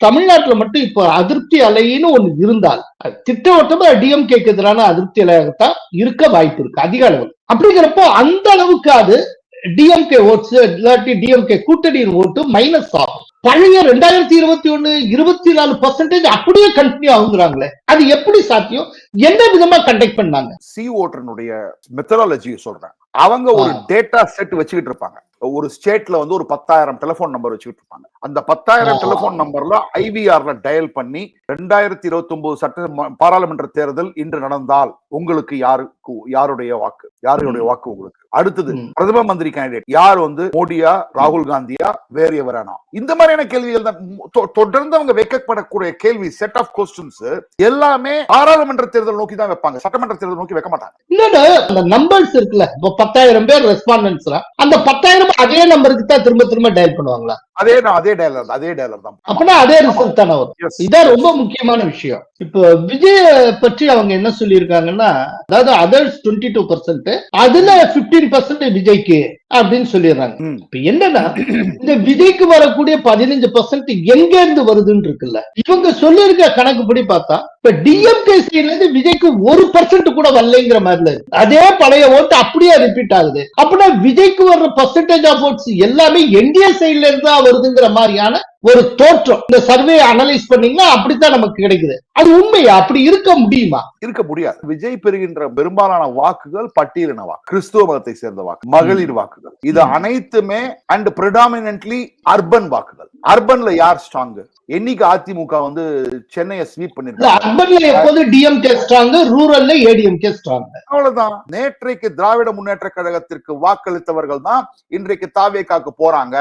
தமிழ்நாட்டுல மட்டும் இப்ப அதிருப்தி அலைன்னு ஒண்ணு இருந்தால் திட்டவட்டமா டிஎம்கேக்கு எதிரான அதிருப்தி அலையாகத்தான் இருக்க வாய்ப்பு இருக்கு அதிக அளவு. அப்படிங்கிறப்போ அந்த அளவுக்கு அது டிஎம்கே ஓட்ஸ் இல்லாட்டி டிஎம்கே கூட்டணியின் ஓட்டு மைனஸ் ஆகும். பழைய 2021 24% அப்படியே கண்டினியூ ஆகுங்கிறாங்களே, அது எப்படி சாத்தியம்? என்ன விதமா கண்டக்ட் பண்ணாங்க? சி ஓட்டனுடைய மெத்தடாலஜியை சொல்றேன். அவங்க ஒரு டேட்டா செட் வச்சுக்கிட்டு இருப்பாங்க. ஒரு ஸ்டேட்ல வந்து ஒரு 10,000 டெலிபோன் நம்பர் வச்சுக்கிட்டு இருப்பாங்க. அந்த 10,000 டெலிபோன் நம்பர்ல ஐவிஆர்ல டயல் பண்ணி 2029 சட்ட பாராளுமன்ற தேர்தல் இன்று நடந்தால் உங்களுக்கு யாருடைய வாக்கு உங்களுக்கு அடுத்தது பிரதம மந்திரி கேண்டிடேட் யார் வந்து மோடியா ராகுல் காந்தியா வேற எவரானா, இந்த மாதிரியான கேள்விகள் தான் தொடர்ந்து அவங்க வைக்கப்படக்கூடிய கேள்வி. செட் ஆஃப் கொஸ்டின்ஸ் எல்லாமே பாராளுமன்ற தேர்தல் நோக்கி தான் வைப்பாங்க, சட்டமன்ற தேர்தல் நோக்கி வைக்க மாட்டாங்க. அந்த நம்பர்ஸ் இருக்குல்ல, 10,000 பேர் ரெஸ்பாண்டன்ஸ், அந்த 10,000 அதே நம்பருக்கு தான் திரும்ப திரும்ப டயல் பண்ணுவாங்களா? அதே டயலர் தான். அப்படின்னா அதே ரிசல்ட் தானே வரும். இதான் ரொம்ப முக்கியமான விஷயம். இப்போ விஜய் பற்றி அவங்க என்ன சொல்லியிருக்காங்கன்னா, அதாவது அதர்ஸ் 22%, அதுல 15% விஜய்க்கு அப்படின்னு சொல்லிடுறாங்க. இப்ப என்னன்னா, இந்த விஜய்க்கு வரக்கூடிய 15% எங்க இருந்து வருதுன்னு இருக்குல்ல, இவங்க சொல்லியிருக்க கணக்குப்படி பார்த்தா இப்ப டிஎம்கே சைட்ல இருந்து விஜய்க்கு 1% கூட வரலைங்கிற மாதிரி இருக்கு. அதே பழைய ஓட்டு அப்படியே ரிப்பீட் ஆகுது. அப்படின்னா விஜய்க்கு வர்ற பர்சன்டேஜ் ஆஃப் ஓட்ஸ் எல்லாமே என்டிஏ சைட்ல இருந்து தான் வருதுங்கிற மாதிரியான ஒரு தோற்றம் இந்த சர்வே அனலைஸ் பண்ணீங்கன்னா அப்படித்தான் நமக்கு கிடைக்குது. அது உண்மையா? அப்படி இருக்க முடியுமா? இருக்க முடியாது. விஜய் பெறுகின்ற பெரும்பாலான வாக்குகள் பட்டியலின வாக்கு, கிறிஸ்துவ மதத்தை சேர்ந்த வாக்கு, மகளிர் வாக்குகள், இது அனைத்துமே அண்ட் பிரெடாமினன்ட்லி அர்பன் வாக்குகள். அர்பன்ல யார் ஸ்ட்ராங்? என்னைக்கு அதிமுக வந்து சென்னையை ஸ்வீப் பண்ணிருக்காங்க. அர்பன்ல எப்போது டிஎம்கே ஸ்ட்ராங், ரூரல்ல ஏடிஎம்கே ஸ்ட்ராங். அவ்வளவுதான். நேற்றைக்கு திராவிட முன்னேற்ற கழகத்திற்கு வாக்களித்தவர்கள் தான் இன்றைக்கு தாவேகாக்கு போறாங்க.